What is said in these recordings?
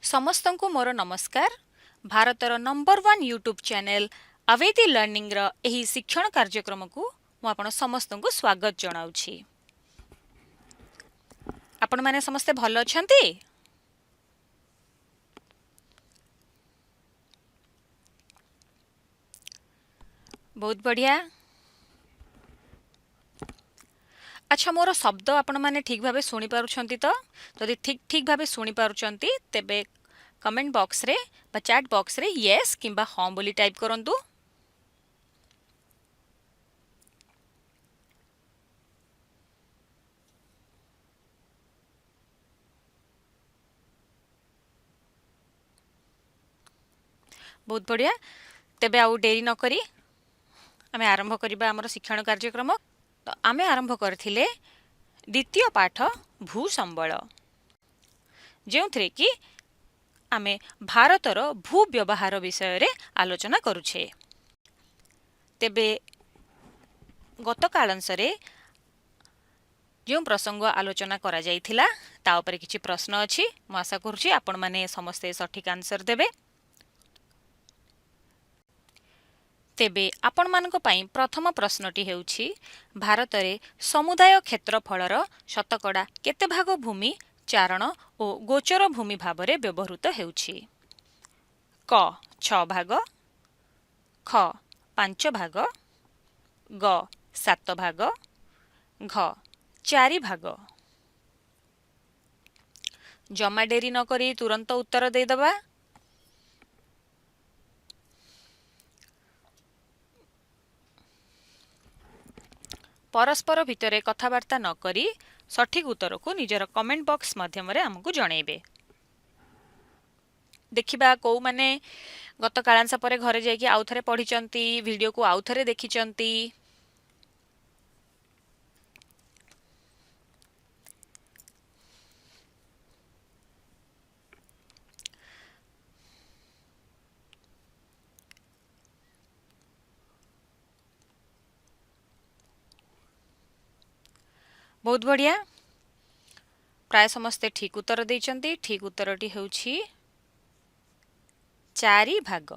समस्तंकु मोर नमस्कार। भारतर number 1 YouTube channel अवेदी learning रो एही शिक्षण कार्यक्रम को मु आपण समस्तंकु स्वागत जनाउछि। आपण माने समस्ते भलो अछंती? बहुत बढ़िया। अच्छा, मोर शब्द आपण माने ठीक भाबे सुनी पारुछंती तो? जदि ठीक भाबे सुनी पारुछंती तेबे कमेंट बॉक्स रे बा चैट बॉक्स रे यस किंबा हां बोली टाइप करंतु। बहुत बढ़िया। तेबे आउ देरी न करी आमे आरंभ करिबा हमर शिक्षण कार्यक्रम। तो आमे आरंभ करथिले द्वितीय पाठ भू संबल, जोंथरे कि आमे भारतर भू व्यवहार विषय रे आलोचना करूछे। तेबे गत कालांसरे जो प्रसंग आलोचना करा जाइथिला ता उपरे किछि प्रश्न अछि। मु आशा करूछि आपण माने समस्ते सठिक आंसर देबे। तेबे आपण मानक पई प्रथम प्रश्नटी हेउछि, भारतरे समुदाय क्षेत्रफलर शतकड़ा केते भाग भूमि चारण ओ गोचर भूमि भाबरे व्यवहृत हेउछि? क 6 भाग, ख 5 भाग, ग 7 भाग, घ 4 भाग। जमा डेरी न करी तुरंत उत्तर दे दबा। परस्पर भितरे कथावार्ता न करी सठिक उत्तर को निजर कमेंट बॉक्स माध्यम रे हमकु जणेबे। देखिबा को माने गत कालांश परे घरे जाई कि आउथरे पढिचंती, वीडियो को आउथरे देखिचंती। बहुत बढ़िया। प्राय समस्ते ठीक उत्तर देइचंती। ठीक उत्तरटी हेउछि 4 भाग।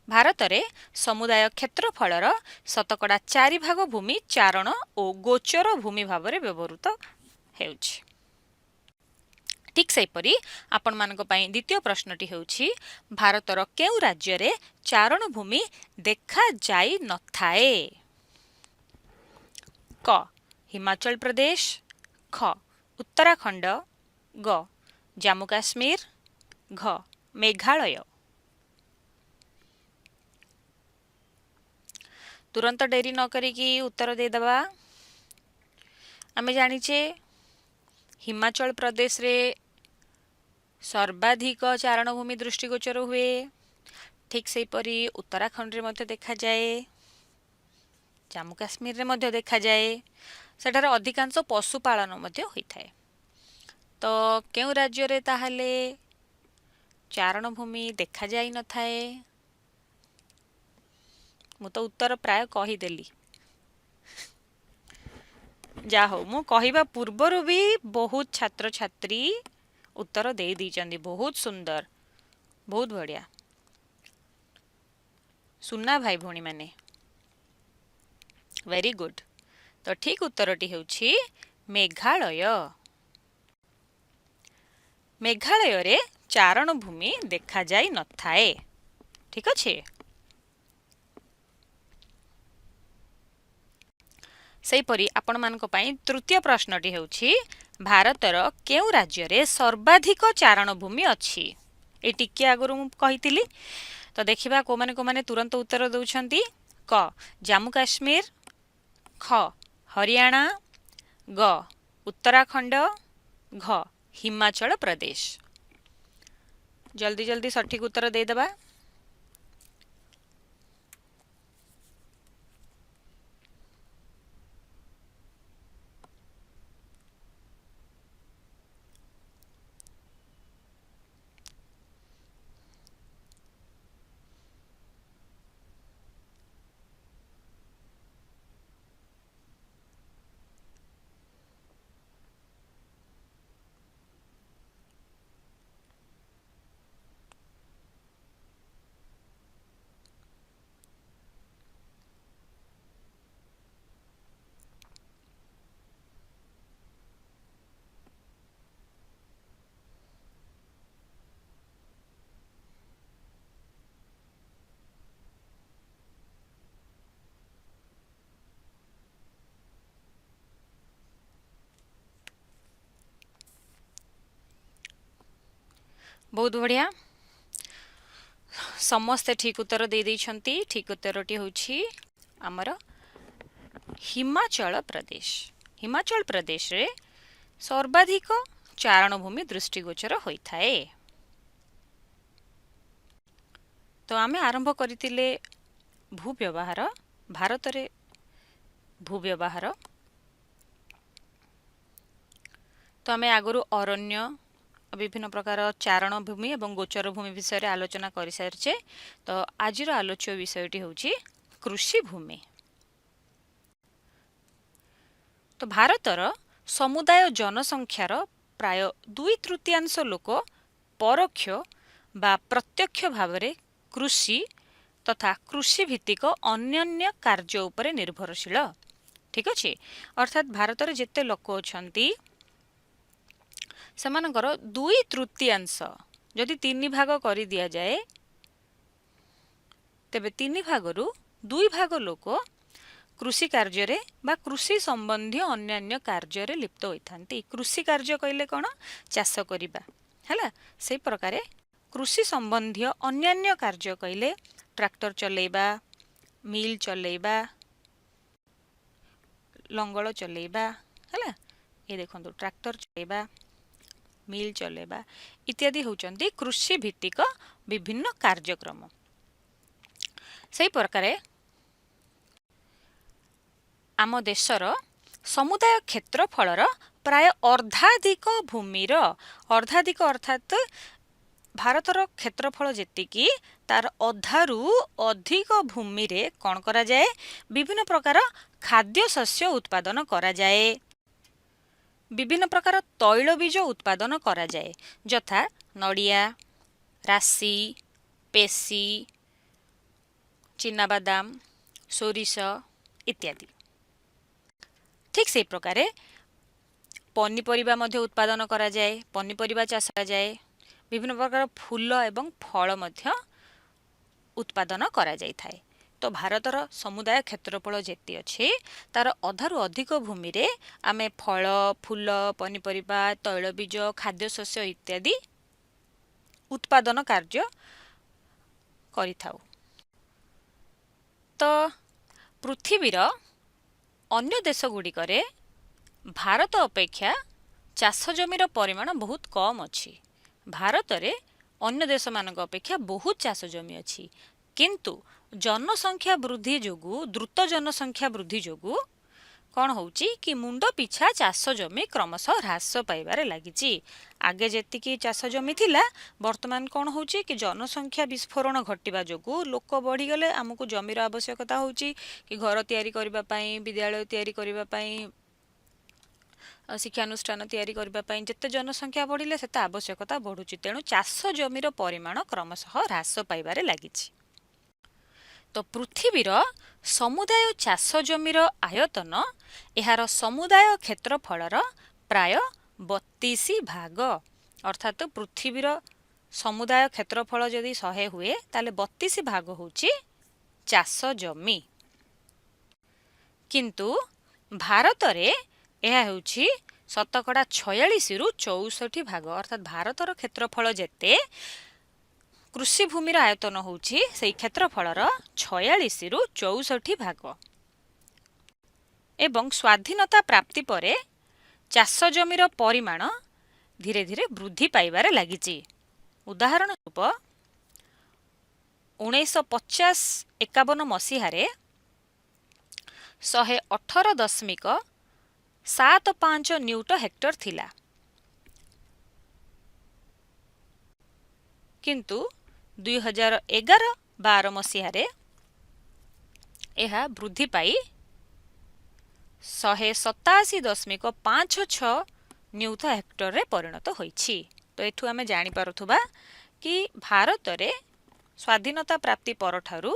भारतरे समुदाय क्षेत्रफलर शतकड़ा 4 भाग भूमि चारण ओ गोचर भूमि भाबरे व्यवहृत हेउछि। ठीक सेपरी आपण मानक पई द्वितीय प्रश्नटी हेउछि, भारतर केउ राज्य रे चारण भूमि देखा जाई न थाए? क हिमाचल प्रदेश, ख उत्तराखंड, ग जम्मू काश्मीर, घ मेघालय। तुरंत डेरी न करिकी उत्तर दे दबा। आमे जानिचे हिमाचल प्रदेश रे सर्वाधिक चारण भूमि दृष्टिगोचर हुए। ठीक सेपरी उत्तराखंड रे मध्य देखा जाए, जम्मू काश्मीर रे मध्य देखा जाए। सेठार अधिकांश पशुपालन मध्य होइथाए। तो केउ राज्य रे ताहाले चारण भूमि देखा जाई न थाए? मु तो उत्तर प्राय कही देली। जा हो मु कहिबा पूर्वरु भी बहुत छात्र छात्री उत्तर दे दीचंदी। बहुत सुंदर, बहुत बढ़िया। सुना भाई भौणी माने, वेरी गुड। तो ठीक उत्तरटी हेउछि मेघालय। मेघालय रे चारण भूमि देखा जाई न थाए। ठीक अछि। सेपरी आपण मानक पई तृतीय प्रश्नटी हेउछि, भारतर केउ राज्य रे सर्वाधिक चारण भूमि अछि? ए टिके आगरु मु कहितिली। तो देखिबा को माने तुरंत उत्तर दउछंती। क जम्मू काश्मीर, ख हरियाणा, ग उत्तराखंड, घ हिमाचल प्रदेश। जल्दी जल्दी सठिक उत्तर दे दबा। बहुत बढ़िया समस्ते ठीक उत्तर दे देइछंती ठीक उत्तरटी होछि हमर हिमाचल प्रदेश। हिमाचल प्रदेश रे सर्वाधिक चारण भूमि दृष्टिगोचर होइथाए। तो आमे आरंभ करथिले भू व्यवहार भारत रे भू व्यवहार। तो आमे आगरु अरण्य विभिन्न प्रकार चारण भूमि एवं गोचर भूमि विषय रे आलोचना करि सारिछे। तो आजिर आलोच्य विषयटी होछि कृषि भूमि। तो भारतर समुदाय जनसंख्यार प्राय 2/3 लोक परोक्ष बा प्रत्यक्ष भावरे कृषि तथा कृषि भित्तिक अन्यान्य कार्य उपरे निर्भरशील। ठीक अछि। अर्थात भारतर जेते लोक अछंती सेमानकर 2/3 जदि 3 भाग करि दिया जाए तेबे 3 भागरु 2 भाग लोक कृषि कार्य रे बा कृषि संबंधी अन्यान्य कार्य रे लिप्त होइथांती। कृषि कार्य कहले कोन चाष करिबा हैला से प्रकारे कृषि संबंधी अन्यान्य कार्य कहले ट्रैक्टर चलेबा मिल चलेबा लंगल चलेबा हैला ए देखंतु ट्रैक्टर चलेबा मिल चलेबा इत्यादि होचंती कृषि भित्तिक विभिन्न कार्यक्रम। सही प्रकारे आम देशर समुदाय क्षेत्रफलर प्राय अर्धाधिक भूमिर अर्धाधिक अर्थात भारतर क्षेत्रफल जेतिकी तार अधारु अधिक भूमि रे कौन करा जाए विभिन्न प्रकार खाद्य शस्य उत्पादन करा जाए। विभिन्न प्रकार तैलबीज उत्पादन करा जाए यथा नड़िया राशि पेशी चिनाबादाम सोरिष इत्यादि। ठीक से प्रकारे पनीपरिबा मध्य उत्पादन करा जाए पनीपरिबा चाष करा जाए विभिन्न प्रकार फूल एवं फल मध्य उत्पादन करा जाय थाए। तो भारतर समुदाय क्षेत्रफल जेति अछि तार अधारु अधिक भूमि रे आमे फल फूल पनीपरिबा तैलबीज खाद्य शस्य इत्यादि उत्पादन कार्य करिथाउ। तो पृथ्वीर अन्य देश गुड़िकरे भारत अपेक्षा चाष जमीर परिमाण बहुत कम अछि। भारत रे अन्य देश मानक अपेक्षा बहुत चाष जमी अछि किंतु जनसंख्या वृद्धि जोगु द्रुत जनसंख्या वृद्धि जोगु कौन होउची कि मुंड पिछा चाष जमी क्रमशः ह्रास पाइबारे लागिची। आगे जेतिकी चाष जमी थिला वर्तमान कौन होउची कि जनसंख्या विस्फोरण घटिबा जोगु लोक बढ़ी गले आमको जमीर आवश्यकता होउची कि घर तयारी करिबा पई विद्यालय तयारी करिबा पई शिक्षानुष्ठान तयारी करिबा पई जते जनसंख्या बढ़िले सेते आवश्यकता बढ़ुची तेणु चाष जमीर परिमाण क्रमशः ह्रास पाइबारे लागिची। तो पृथ्वीर समुदाय चाष जमीर आयतन एहार समुदाय क्षेत्रफलर प्राय 32 भाग अर्थात पृथ्वीर समुदाय क्षेत्रफल जदि 100 हुए ताले 32 भाग होची चाष जमी किंतु भारत रे एहा होची शतकड़ा 46 रु 64 भाग अर्थात भारतर क्षेत्रफल जेते कृषि भूमिर आयतन होउची सेई क्षेत्रफलर 46 रु 64 भाग एवं स्वाधीनता प्राप्ति परे चाष जमीर परिमाण धीरे धीरे वृद्धि पाइबारे लागिची। उदाहरण रूप 1950-51 मसीहारे 118.75 न्यूट हेक्टर थिला किंतु 2011-12 मसीहारे एहा वृद्धि पाई 187.56 न्यूट हेक्टर रे परिणत होईछि। तो एठु आमे जानि पारुथुबा कि भारत रे स्वाधीनता प्राप्ति परठारु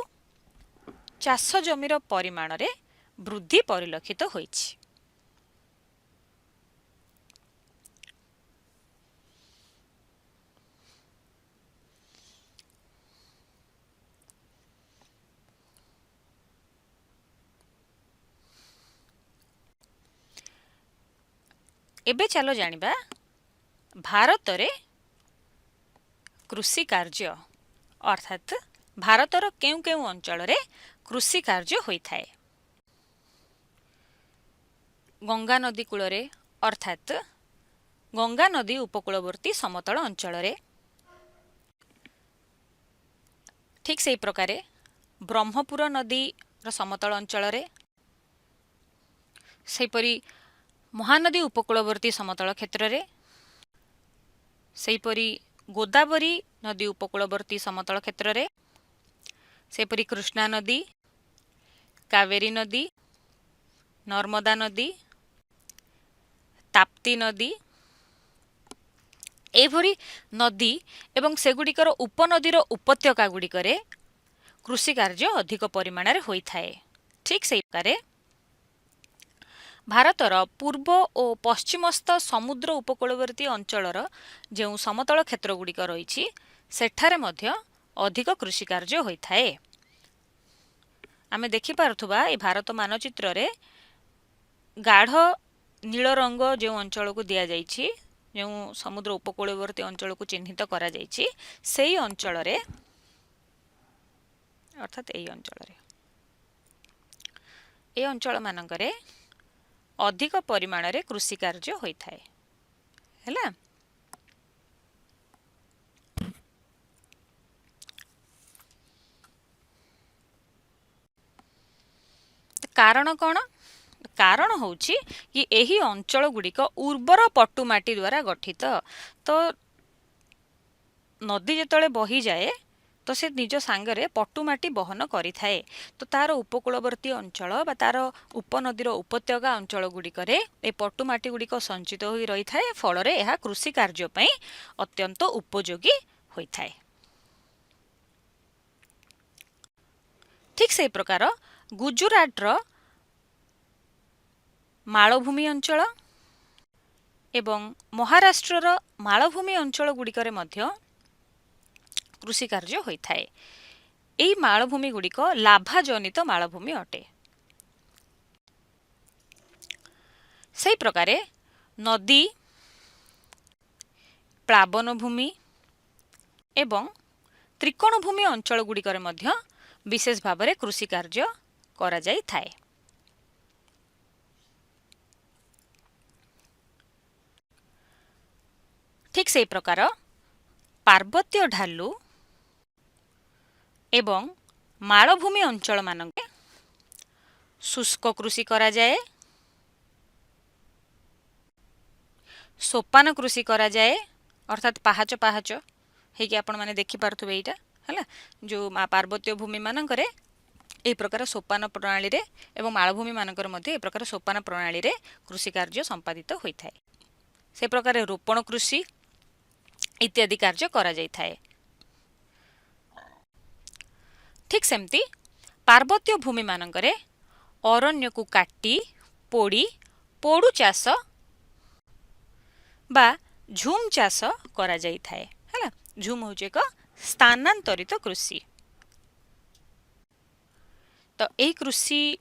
चाष जमीर परिमाण रे वृद्धि परिलक्षित होईछि। एबे चलो जानिबा भारत रे कृषि कार्य अर्थात भारतर केउ केउ अंचल रे कृषि कार्य होइथाए। गंगा नदी कूल रे अर्थात गंगा नदी उपकूलवर्ती समतल अंचल रे, ठीक से प्रकार ब्रह्मपुर नदी समतल अंचल रे, सेपरी महानदी उपकूलवर्ती समतल क्षेत्र रे, सेपरी गोदावरी नदी उपकूलवर्ती समतल क्षेत्र रे, सेपरी कृष्णा नदी, कावेरी नदी, नर्मदा नदी, ताप्ती नदी एभरी नदी एवं सेगुड़िकर उपनदीर उपत्यका गुड़िकरे कृषि कार्य अधिक परिमाण रे होइथाए। ठीक से प्रकार भारतर पूर्व और पश्चिमस्थ समुद्र उपकूलवर्ती अंचलर जो समतल क्षेत्र गुड़िक रही सेठारे मध्य अधिक कृषि कार्य होइथाए। आमे देखि पारुथुबा ए भारत मानचित्र रे गाढ़ नील रंग जो अंचल को दिया जाइछि, जो समुद्र उपकूलवर्ती अंचल को चिन्हित करा जाइछि, सेही अंचल रे अर्थात ए अंचल मानकरे अधिक परिमाण रे कृषि कार्य होइथाए। हैला कारण कौन? कारण होउछि कि एही अंचल गुड़िक उर्वर पटुमाटी द्वारा गठित। तो नदी जेतले बही जाए तो से निज सांगरे पटुमाटी बहन करि थाए। तो तार उपकूलवर्ती अंचल बा तार उपनदीर उपत्यका अंचल गुड़िकरे ए पटुमाटी गुड़िक संचित होई रही थाए, फल रे एहा कृषि कार्य पई अत्यंत उपयोगी होई थाए। ठीक से प्रकार गुजरात रो मालभूमि अंचल एवं महाराष्ट्र रो मालभूमि अंचल गुड़िकरे मध्य कृषि कार्य होइथाए। एई मालभूमि गुड़िक लाभाजनित मालभूमि अटे। सही प्रकारे नदी, प्लावन भूमि एवं त्रिकोण भूमि अंचल गुड़िकरे मध्य विशेष भाव में कृषि कार्य करा जाई थाए। ठीक से प्रकार पार्वत्य ढालू एवं मालभूमि अंचल मानके शुष्क कृषि करा जाए, सोपान कृषि करा जाए अर्थात पाहाच पाहाच हेकि आपण माने देखि पारथुबे एटा हला जो पार्वत्य भूमि मानकरे ए प्रकार सोपान प्रणाली रे एवं मालभूमि मानकर मध्य ए प्रकार सोपान प्रणाली रे कृषि कार्य संपादित होई थाए। से प्रकार रोपण कृषि इत्यादि कार्य करा जाई थाए। ठीक सेमती पार्वत्य भूमि मानकरे अरण्य को काटी पोड़ी पोड़ू चाष बा झूम चाष करा जाई थाए। हला झूम होचे एक स्थानांतरित कृषि। तो एही कृषि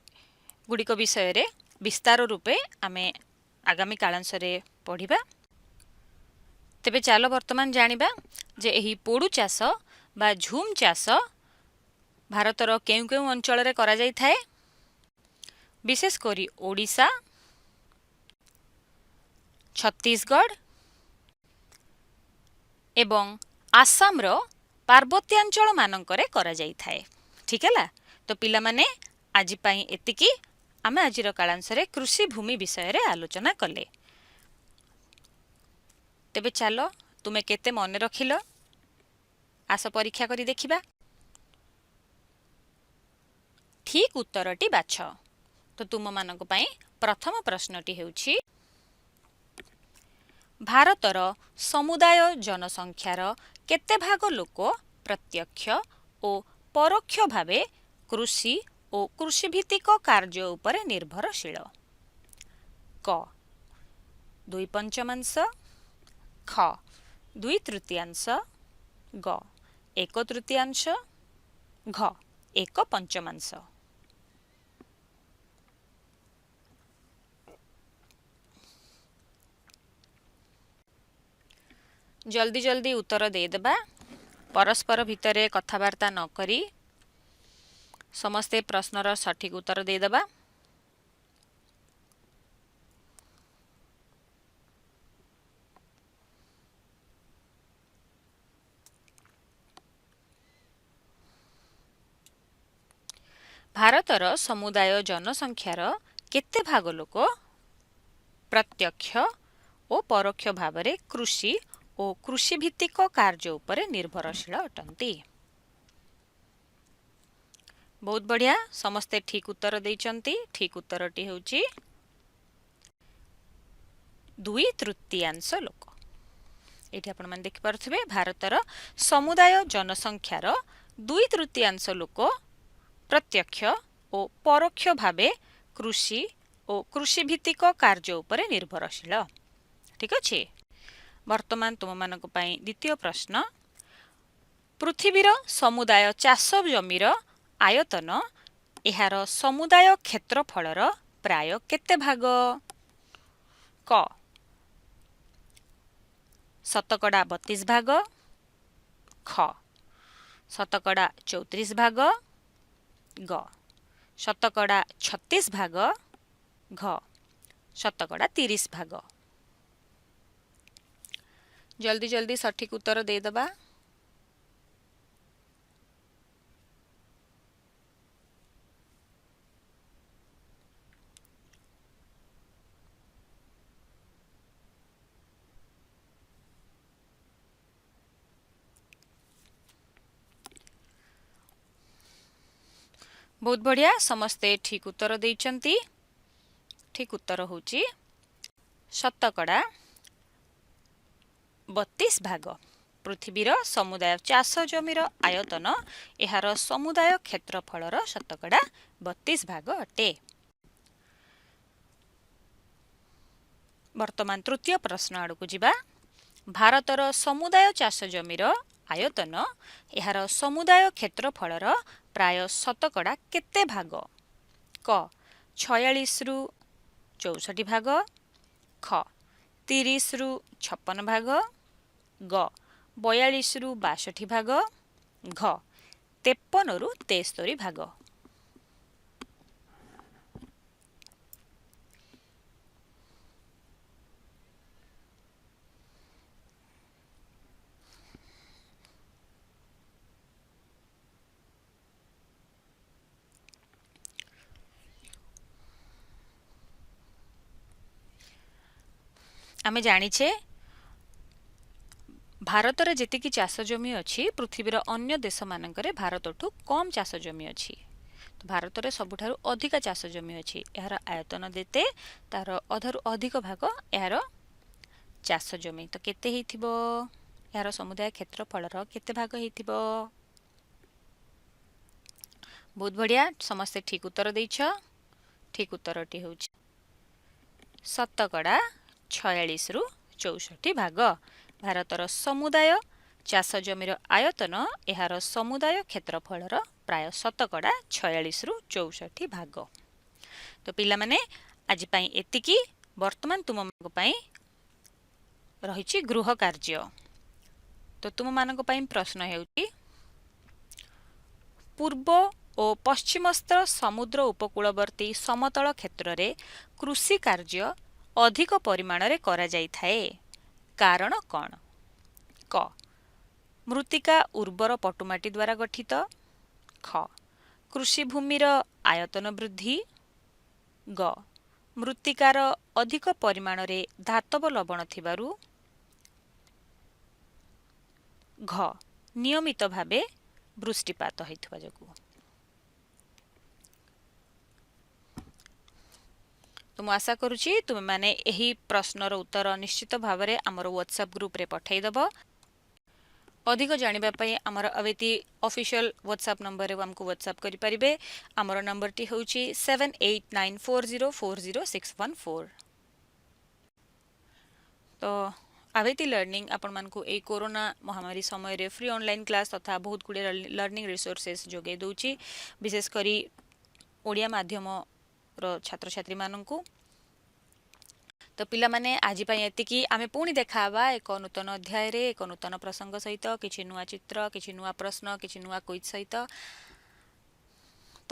गुड़िक विषय रे विस्तार रूपे आमे आगामी कालांश रे पढ़िबा। तेबे चालो वर्तमान जानिबा जे एही पोड़ू चाष बा झूम चाष भारतर केउ केउ अंचल रे करा जाई थाए। विशेष करी ओडिशा, छत्तीसगढ़ एवं आसाम रो पार्वत्यांचल मानकरे करा जाई थाए। ठीक है? तो पिला माने आज पई एतिकी आमे आजिर कालांश रे कृषि भूमि विषय रे आलोचना कले। तेबे चलो तुमे केते मन रखिलो आस परीक्षा करी देखिबा। ठीक उत्तरटी बाछ। तो तुम मानक पई प्रथम प्रश्नटी हेउछि भारतर समुदाय जनसंख्यार केते भाग लोक प्रत्यक्ष और परोक्ष भावे कृषि और कृषिभित्तिक कार्य उपरे निर्भरशील। क 2/5, ख 2/3, ग 1/3, घ 1/5। जल्दी जल्दी उत्तर दे देबा। परस्पर भितरे कथबार्ता न करी समस्ते प्रश्नर सठिक उत्तर देदेबा। भारतर समुदाय जनसंख्यार केते भाग लोक प्रत्यक्ष और परोक्ष भावरे कृषि और कृषि भित्तिक कार्य उपरे निर्भरशील अटंती। बहुत बढ़िया, समस्ते ठीक उत्तर देइचंती। ठीक उत्तरटी होची 2/3 लोक। एठी आपण मन देखि पारथबे भारतर समुदाय जनसंख्यार 2/3 लोक प्रत्यक्ष और परोक्ष भावे कृषि और कृषि भित्तिक कार्य उपरे निर्भरशील। ठीक अछि। वर्तमान तुम मानक पई द्वितीय प्रश्न, पृथ्वीर समुदाय चाष जमीर आयतन एहार समुदाय क्षेत्रफलर प्राय केते भाग? क शतकड़ा 32 भाग, ख शतकड़ा 34 भाग, ग शतकड़ा 36 भाग, घ शतकड़ा 30 भाग। जल्दी जल्दी सठिक उत्तर दे दबा। बहुत बढ़िया, समस्ते ठीक उत्तर देइचंती। ठीक उत्तर होची शतकड़ा 32 भाग। पृथ्वीर समुदाय चाष जमीर आयतन एहार समुदाय क्षेत्रफलर शतकड़ा 32 भाग अटे। वर्तमान तृतीय प्रश्न आड़कू जिबा। भारतर समुदाय चाष जमीर आयतन एहार समुदाय क्षेत्रफलर प्राय शतकड़ा केते भाग? क 46 रु 64 भाग, ख 30 रु 56 भाग, ग 42 रु 62 भाग, घ 53 रु 73 भाग। आमे जानिछे भारत रे जेतिकी चाष जमी अछि पृथ्वीर अन्य देश मानकरे भारतठु कम चाष जमी अछि। तो भारत रे सबुठारु अधिक चाष जमी अछि। एहार आयतन देते तार अधारु अधिक भाग एहार चाष जमी। तो केते हेतिबो? एहार समुदाय क्षेत्रफलर केते भाग हेतिबो? बहुत बढ़िया, समस्ते ठीक उत्तर देइछ। ठीक उत्तरटी होउछि शतकड़ा 46 रु 64 भाग। भारतर समुदाय चाष जमीर आयतन एहार समुदाय क्षेत्रफलर प्राय शतकड़ा 46 रु 64 भाग। तो पिला माने आज पई एतिकी। वर्तमान तुम मानक पई रहिछि गृह कार्य। तो तुम मानक पई प्रश्न हेउछि, पूर्व और पश्चिमस्थ समुद्र उपकूलवर्ती समतल क्षेत्र रे कृषि कार्य अधिक परिमाण रे करा जाई थाए, कारण कौन? क मृत्तिका उर्वर पटुमाटी द्वारा गठित, ख कृषि भूमिर आयतन वृद्धि, ग मृत्तिकार अधिक परिमाण रे धातव लवण थिबारु, घ नियमित भावे वृष्टिपात होइथबा जोगु। तो मु आशा करुछि तुम माने एही प्रश्नर उत्तर निश्चित भावरे हमर व्हाट्सएप ग्रुप रे पठाई दबो। अधिक जानिबा पई हमर अवेती ऑफिशियल व्हाट्सएप नंबर रे हमको व्हाट्सएप करि परिबे। हमर नंबर टी होउछि 7894040614। तो अवेती लर्निंग आपण मानकु ए कोरोना महामारी समय रे फ्री ऑनलाइन क्लास तथा बहुत गुडे लर्निंग रिसोर्सेस जोगे दोछि। विशेष करी ओडिया माध्यम रो छात्र छात्री माननकु। तो पिला माने आज ପାଇଁ ଏତିକି ଆମେ ପୁଣି ଦେଖା ହେବା ଏକ ନୂତନ ଅଧ୍ୟାୟରେ ଏକ ନୂତନ ପ୍ରସଙ୍ଗ ସହିତ କିଛି ନୂଆ ଚିତ୍ର କିଛି ନୂଆ ପ୍ରଶ୍ନ କିଛି ନୂଆ କୁଇଜ ସହିତ। ତ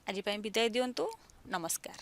ଆଜି ପାଇଁ ବିଦାୟ ଦିଅନ୍ତୁ। ନମସ୍କାର।